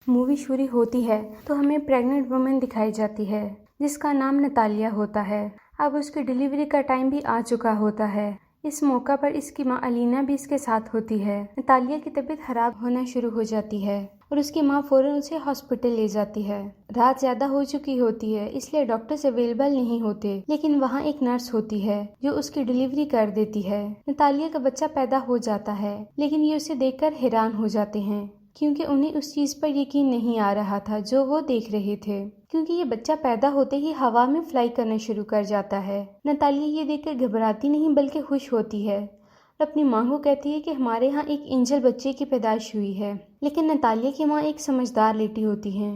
Movie शुरू होती है तो हमें प्रेग्नेंट वुमेन दिखाई जाती है जिसका नाम नतालिया होता है। अब उसकी डिलीवरी का टाइम भी आ चुका होता है। इस मौका पर इसकी माँ अलीना भी इसके साथ होती है। नतालिया की तबीयत खराब होना शुरू हो जाती है और उसकी माँ फौरन उसे हॉस्पिटल ले जाती है। रात ज्यादा हो चुकी होती है इसलिए डॉक्टर्स अवेलेबल नहीं होते, लेकिन वहाँ एक नर्स होती है जो उसकी डिलीवरी कर देती है। नतालिया का बच्चा पैदा हो जाता है, लेकिन ये उसे देखकर हैरान हो जाते हैं क्योंकि उन्हें उस चीज पर यकीन नहीं आ रहा था जो वो देख रहे थे, क्योंकि ये बच्चा पैदा होते ही हवा में फ्लाई करना शुरू कर जाता है। नतालिया ये देखकर घबराती नहीं बल्कि खुश होती है और अपनी माँ को कहती है कि हमारे यहाँ एक एंजल बच्चे की पैदाइश हुई है। लेकिन नतालिया की माँ एक समझदार लेडी होती हैं।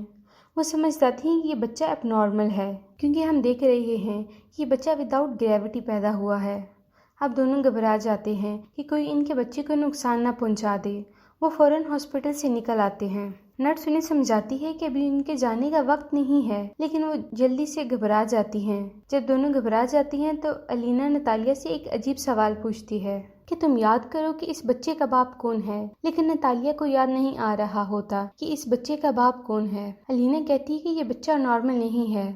वो समझ जाती हैं कि ये बच्चा अब नॉर्मल है, क्योंकि हम देख रहे हैं कि ये बच्चा विदाउट ग्रेविटी पैदा हुआ है। अब दोनों घबरा जाते हैं कि कोई इनके बच्चे को नुकसान न पहुंचा दे। वो फौरन हॉस्पिटल से निकल आते हैं। नर्स उन्हें समझाती है कि अभी उनके जाने का वक्त नहीं है, लेकिन वो जल्दी से घबरा जाती हैं। जब दोनों घबरा जाती हैं तो अलीना नतालिया से एक अजीब सवाल पूछती है कि तुम याद करो कि इस बच्चे का बाप कौन है। लेकिन नतालिया को याद नहीं आ रहा होता कि इस बच्चे का बाप कौन है। अलीना कहती है कि ये बच्चा नॉर्मल नहीं है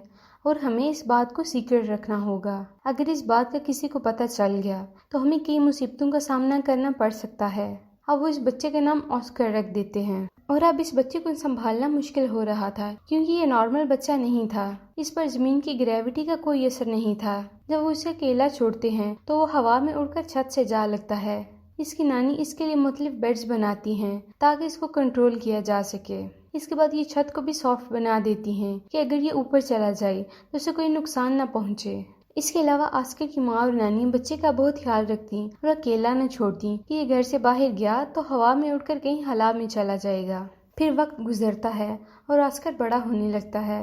और हमें इस बात को सीक्रेट रखना होगा। अगर इस बात का किसी को पता चल गया तो हमें कई मुसीबतों का सामना करना पड़ सकता है। अब वो इस बच्चे का नाम ऑस्कर रख देते हैं और अब इस बच्चे को संभालना मुश्किल हो रहा था, क्योंकि ये नॉर्मल बच्चा नहीं था। इस पर जमीन की ग्रेविटी का कोई असर नहीं था। जब वो उसे अकेला छोड़ते हैं तो वो हवा में उड़कर छत से जा लगता है। इसकी नानी इसके लिए मुख्तलिफ बेड्स बनाती हैं ताकि इसको कंट्रोल किया जा सके। इसके बाद ये छत को भी सॉफ्ट बना देती हैं कि अगर ये ऊपर चला जाए तो उसे कोई नुकसान न पहुंचे। इसके अलावा आस्कर की माँ और नानी बच्चे का बहुत ख्याल रखती और अकेला न छोड़ती कि ये घर से बाहर गया तो हवा में उड़कर कहीं हला में चला जाएगा। फिर वक्त गुजरता है और आस्कर बड़ा होने लगता है।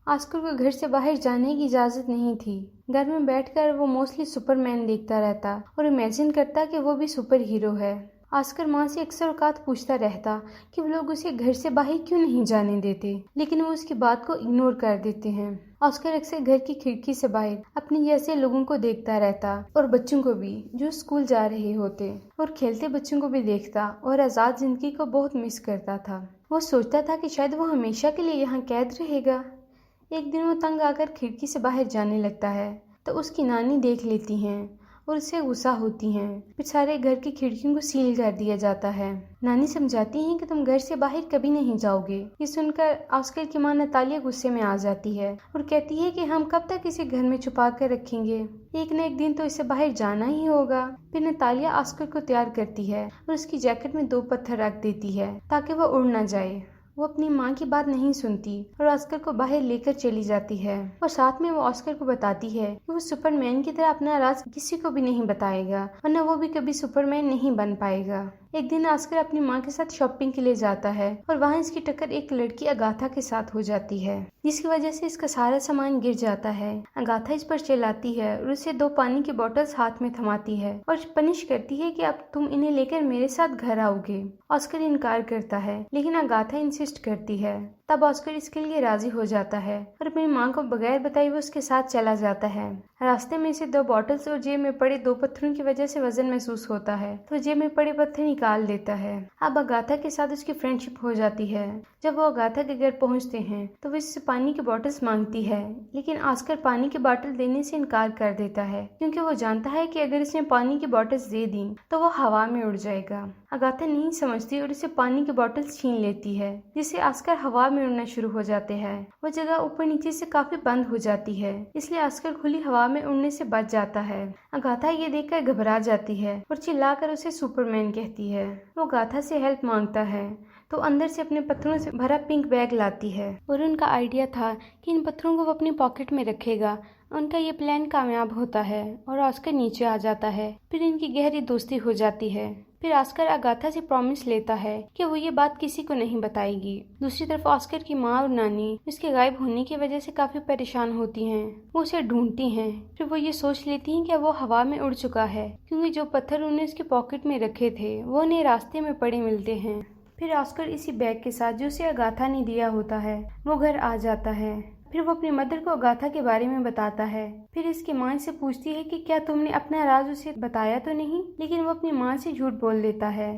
आस्कर को घर से बाहर जाने की इजाजत नहीं थी। घर में बैठकर वो मोस्टली सुपरमैन देखता रहता और इमेजिन करता कि वो भी सुपर हीरो है। आस्कर माँ से अक्सर औकात पूछता रहता कि वो लोग उसे घर से बाहर क्यों नहीं जाने देते, लेकिन वो उसकी बात को इग्नोर कर देते हैं। ऑस्कर अक्सर घर की खिड़की से बाहर अपने जैसे लोगों को देखता रहता और बच्चों को भी जो स्कूल जा रहे होते और खेलते बच्चों को भी देखता और आज़ाद जिंदगी को बहुत मिस करता था। वो सोचता था कि शायद वो हमेशा के लिए यहाँ कैद रहेगा। एक दिन वो तंग आकर खिड़की से बाहर जाने लगता है तो उसकी नानी देख लेती हैं और उससे गुस्सा होती हैं। फिर सारे घर की खिड़कियों को सील कर दिया जाता है। नानी समझाती हैं कि तुम घर से बाहर कभी नहीं जाओगे। ये सुनकर ऑस्कर की माँ नतालिया गुस्से में आ जाती है और कहती है कि हम कब तक इसे घर में छुपा कर रखेंगे, एक न एक दिन तो इसे बाहर जाना ही होगा। फिर नतालिया ऑस्कर को तैयार करती है और उसकी जैकेट में 2 पत्थर रख देती है ताकि वह उड़ न जाए। वो अपनी माँ की बात नहीं सुनती और ऑस्कर को बाहर लेकर चली जाती है और साथ में वो ऑस्कर को बताती है कि वो सुपरमैन की तरह अपना राज किसी को भी नहीं बताएगा, वरना वो भी कभी सुपरमैन नहीं बन पाएगा। एक दिन ऑस्कर अपनी माँ के साथ शॉपिंग के लिए जाता है और वहाँ इसकी टक्कर एक लड़की अगाथा के साथ हो जाती है, जिसकी वजह से इसका सारा सामान गिर जाता है। अगाथा इस पर चिल्लाती है और उसे 2 पानी की बोतल्स हाथ में थमाती है और पनिश करती है कि अब तुम इन्हें लेकर मेरे साथ घर आओगे। ऑस्कर इनकार करता है, लेकिन अगाथा इंसिस्ट करती है। तब ऑस्कर इसके लिए राजी हो जाता है और अपनी माँ को बगैर बताए वो उसके साथ चला जाता है। रास्ते में इसे 2 बॉटल्स और जेब में पड़े 2 पत्थरों की वजह से वजन महसूस होता है तो जेब में पड़े पत्थर निकाल देता है। अब अगाथा के साथ उसकी फ्रेंडशिप हो जाती है। जब वो अगाथा के घर पहुंचते हैं तो वो इससे पानी की बॉटल्स मांगती है, लेकिन ऑस्कर पानी की बॉटल देने से इनकार कर देता है क्योंकि वो जानता है कि अगर इसने पानी की बॉटल्स दे दी तो वो हवा में उड़ जाएगा। अगाथा नहीं समझती और इसे पानी की बॉटल्स छीन लेती है, जिससे ऑस्कर हवा में उड़ना शुरू हो जाते हैं। वो जगह ऊपर नीचे से काफी बंद हो जाती है, इसलिए ऑस्कर खुली हवा में उड़ने से बच जाता है। अगाथा ये देखकर घबरा जाती है और चिल्लाकर उसे सुपरमैन कहती है। वो अगाथा से हेल्प मांगता है तो अंदर से अपने पत्थरों से भरा पिंक बैग लाती है और उनका आइडिया था कि इन पत्थरों को वो अपनी पॉकेट में रखेगा। उनका ये प्लान कामयाब होता है और ऑस्कर नीचे आ जाता है। फिर इनकी गहरी दोस्ती हो जाती है। फिर ऑस्कर अगाथा से प्रॉमिस लेता है कि वो ये बात किसी को नहीं बताएगी। दूसरी तरफ ऑस्कर की माँ और नानी उसके गायब होने की वजह से काफी परेशान होती हैं। वो उसे ढूंढती हैं। फिर वो ये सोच लेती हैं कि वो हवा में उड़ चुका है, क्योंकि जो पत्थर उन्हें उसके पॉकेट में रखे थे वो उन्हें रास्ते में पड़े मिलते हैं। फिर ऑस्कर इसी बैग के साथ जो उसे अगाथा ने दिया होता है वो घर आ जाता है। फिर वो अपनी मदर को अगाथा के बारे में बताता है। फिर इसकी माँ से पूछती है कि क्या तुमने अपना राज उसे बताया तो नहीं, लेकिन वो अपनी माँ से झूठ बोल देता है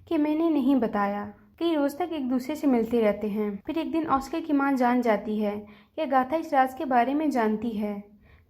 कि मैंने नहीं बताया। कई रोज तक एक दूसरे से मिलते रहते हैं। फिर एक दिन ऑस्कर की माँ जान जाती है कि अगाथा इस राज के बारे में जानती है।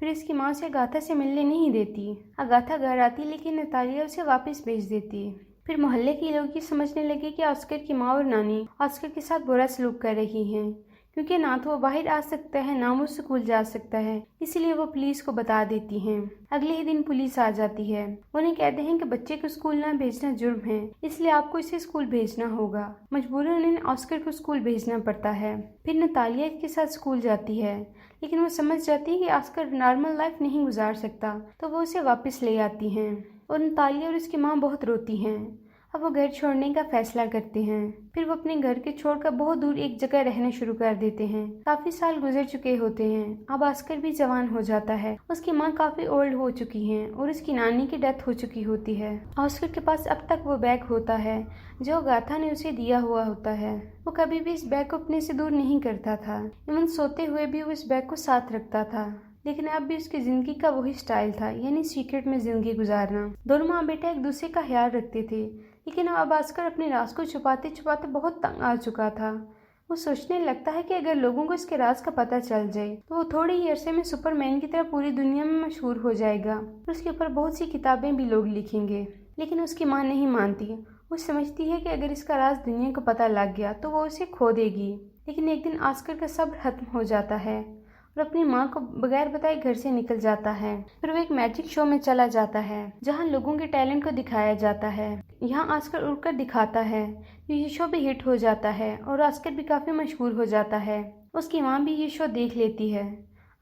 फिर इसकी माँ उसे अगाथा से मिलने नहीं देती। अगाथा घर आती लेकिन नतालिया उसे वापस भेज देती। फिर मोहल्ले के लोग ये समझने लगे कि ऑस्कर की माँ और नानी ऑस्कर के साथ बुरा सलूक कर रही हैं, क्योंकि ना तो वो बाहर आ सकता है ना वो स्कूल जा सकता है। इसलिए वो पुलिस को बता देती हैं। अगले ही दिन पुलिस आ जाती है। उन्हें कहते हैं कि बच्चे को स्कूल ना भेजना जुर्म है, इसलिए आपको इसे स्कूल भेजना होगा। मजबूरन उन्हें ऑस्कर को स्कूल भेजना पड़ता है। फिर नतालिया के साथ स्कूल जाती है, लेकिन वो समझ जाती है कि ऑस्कर नॉर्मल लाइफ नहीं गुजार सकता, तो वो उसे वापस ले आती हैं। और नतालिया और उसकी माँ बहुत रोती हैं। अब वो घर छोड़ने का फैसला करते हैं। फिर वो अपने घर के छोड़कर बहुत दूर एक जगह रहना शुरू कर देते हैं। काफी साल गुजर चुके होते हैं। अब ऑस्कर भी जवान हो जाता है। उसकी माँ काफी ओल्ड हो चुकी हैं और उसकी नानी की डेथ हो चुकी होती है। ऑस्कर के पास अब तक वो बैग होता है जो अगाथा ने उसे दिया हुआ होता है। वो कभी भी इस बैग को अपने से दूर नहीं करता था। इवन सोते हुए भी वो इस बैग को साथ रखता था। लेकिन अब भी उसकी जिंदगी का वही स्टाइल था, यानी सीक्रेट में जिंदगी गुजारना। दोनों माँ बेटा एक दूसरे का ख्याल रखते थे, लेकिन अब ऑस्कर अपने राज को छुपाते छुपाते बहुत तंग आ चुका था। वो सोचने लगता है कि अगर लोगों को इसके राज का पता चल जाए तो वो थोड़े ही अरसे में सुपरमैन की तरह पूरी दुनिया में मशहूर हो जाएगा और उसके ऊपर बहुत सी किताबें भी लोग लिखेंगे। लेकिन उसकी माँ नहीं मानती। वो समझती है कि अगर इसका राज दुनिया को पता लग गया तो वो उसे खो देगी। लेकिन एक दिन ऑस्कर का सब्र खत्म हो जाता है और अपनी माँ को बगैर बताए घर से निकल जाता है। फिर वो एक मैजिक शो में चला जाता है जहाँ लोगों के टैलेंट को दिखाया जाता है। यहाँ ऑस्कर उड़कर दिखाता है। ये शो भी हिट हो जाता है और ऑस्कर भी काफी मशहूर हो जाता है। उसकी माँ भी ये शो देख लेती है।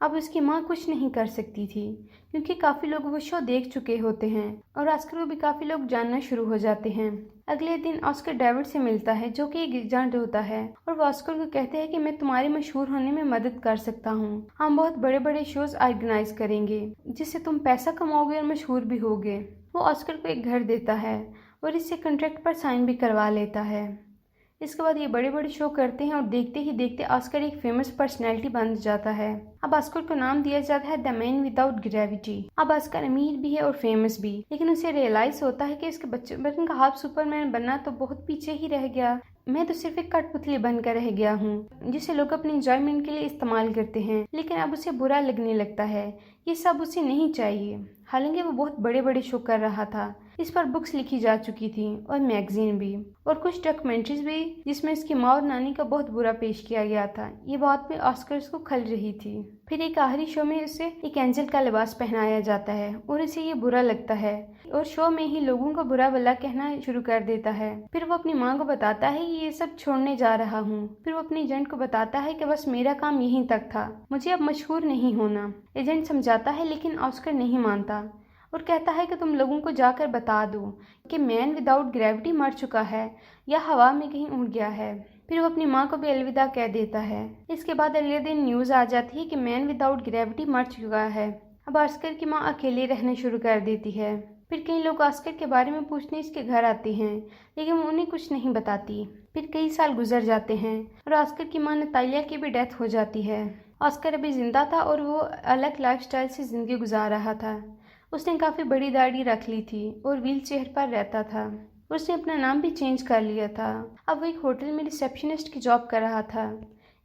अब उसकी माँ कुछ नहीं कर सकती थी क्योंकि काफी लोग वो शो देख चुके होते हैं और ऑस्कर को भी काफी लोग जानना शुरू हो जाते हैं। अगले दिन ऑस्कर डेविड से मिलता है जो कि एक एजेंट होता है और वो ऑस्कर को कहते हैं कि मैं तुम्हारे मशहूर होने में मदद कर सकता हूँ। हम बहुत बड़े बड़े शोज ऑर्गेनाइज करेंगे जिससे तुम पैसा कमाओगे और मशहूर भी होगे। वो ऑस्कर को एक घर देता है और इससे कॉन्ट्रैक्ट पर साइन भी करवा लेता है। इसके बाद ये बड़े बड़े शो करते हैं और देखते ही देखते ऑस्कर एक फेमस पर्सनैलिटी बन जाता है। अब ऑस्कर को नाम दिया जाता है द मैन विदाउट ग्रेविटी। अब ऑस्कर अमीर भी है और फेमस भी, लेकिन उसे रियलाइज होता है कि इसके बचपन का हाफ सुपरमैन बनना तो बहुत पीछे ही रह गया। मैं तो सिर्फ एक कठपुतली बनकर रह गया हूँ जिसे लोग अपने एंजॉयमेंट के लिए इस्तेमाल करते हैं। लेकिन अब उसे बुरा लगने लगता है। ये सब उसे नहीं चाहिए। हालांकि वो बहुत बड़े बड़े शो कर रहा था। इस पर बुक्स लिखी जा चुकी थी और मैगजीन भी और कुछ डॉक्यूमेंट्रीज भी जिसमें इसकी माँ और नानी का बहुत बुरा पेश किया गया था। ये बात में ऑस्कर को खल रही थी। फिर एक आखिरी शो में उसे एक एंजल का लिबास पहनाया जाता है और इसे ये बुरा लगता है और शो में ही लोगों को बुरा भला कहना शुरू कर देता है। फिर वो अपनी माँ को बताता है कि ये सब छोड़ने जा रहा हूँ। फिर वो अपने एजेंट को बताता है कि बस मेरा काम यहीं तक था, मुझे अब मशहूर नहीं होना। एजेंट समझाता है लेकिन ऑस्कर नहीं मानता और कहता है कि तुम लोगों को जाकर बता दो कि मैन विदाउट ग्रेविटी मर चुका है या हवा में कहीं उड़ गया है। फिर वो अपनी माँ को भी अलविदा कह देता है। इसके बाद अगले दिन न्यूज़ आ जाती है कि मैन विदाउट ग्रेविटी मर चुका है। अब ऑस्कर की माँ अकेले रहना शुरू कर देती है। फिर कई लोग ऑस्कर के बारे में पूछने इसके घर आते हैं, लेकिन वो उन्हें कुछ नहीं बताती। फिर कई साल गुजर जाते हैं और ऑस्कर की माँ नतालिया की भी डेथ हो जाती है। ऑस्कर अभी जिंदा था और वो अलग लाइफस्टाइल से जिंदगी गुजार रहा था। उसने काफ़ी बड़ी दाढ़ी रख ली थी और व्हील चेयर पर रहता था। उसने अपना नाम भी चेंज कर लिया था। अब वो एक होटल में रिसेप्शनिस्ट की जॉब कर रहा था।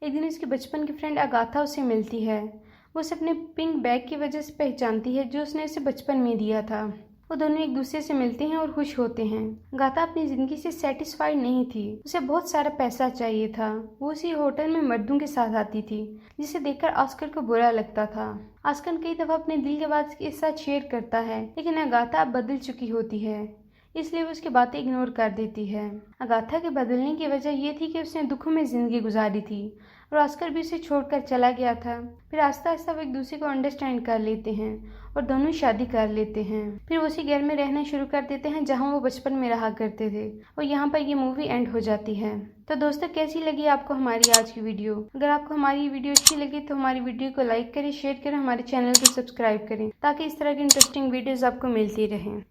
एक दिन उसकी बचपन की फ्रेंड अगाथा उसे मिलती है। वो उसे अपने पिंक बैग की वजह से पहचानती है जो उसने उसे बचपन में दिया था। वो दोनों एक दूसरे से मिलते हैं और खुश होते हैं। अगाथा अपनी ज़िंदगी से सेटिस्फाइड नहीं थी। उसे बहुत सारा पैसा चाहिए था। वो उसी होटल में मर्दों के साथ आती थी जिसे देखकर ऑस्कर को बुरा लगता था। ऑस्कर कई दफ़ा अपने दिल के बात के साथ शेयर करता है, लेकिन अगाथा अब बदल चुकी होती है, इसलिए वो उसकी बातें इग्नोर कर देती है। अगाथा के बदलने की वजह ये थी कि उसने दुखों में ज़िंदगी गुजारी थी और ऑस्कर भी उसे छोड़कर चला गया था। फिर आस्ता आस्ता वो एक दूसरे को अंडरस्टैंड कर लेते हैं और दोनों शादी कर लेते हैं। फिर वो उसी घर में रहना शुरू कर देते हैं जहां वो बचपन में रहा करते थे और यहाँ पर ये मूवी एंड हो जाती है। तो दोस्तों, कैसी लगी आपको हमारी आज की वीडियो? अगर आपको हमारी वीडियो अच्छी लगी तो हमारी वीडियो को लाइक करें, शेयर करें, हमारे चैनल को सब्सक्राइब करें ताकि इस तरह की इंटरेस्टिंग वीडियोज़ आपको मिलती रहें।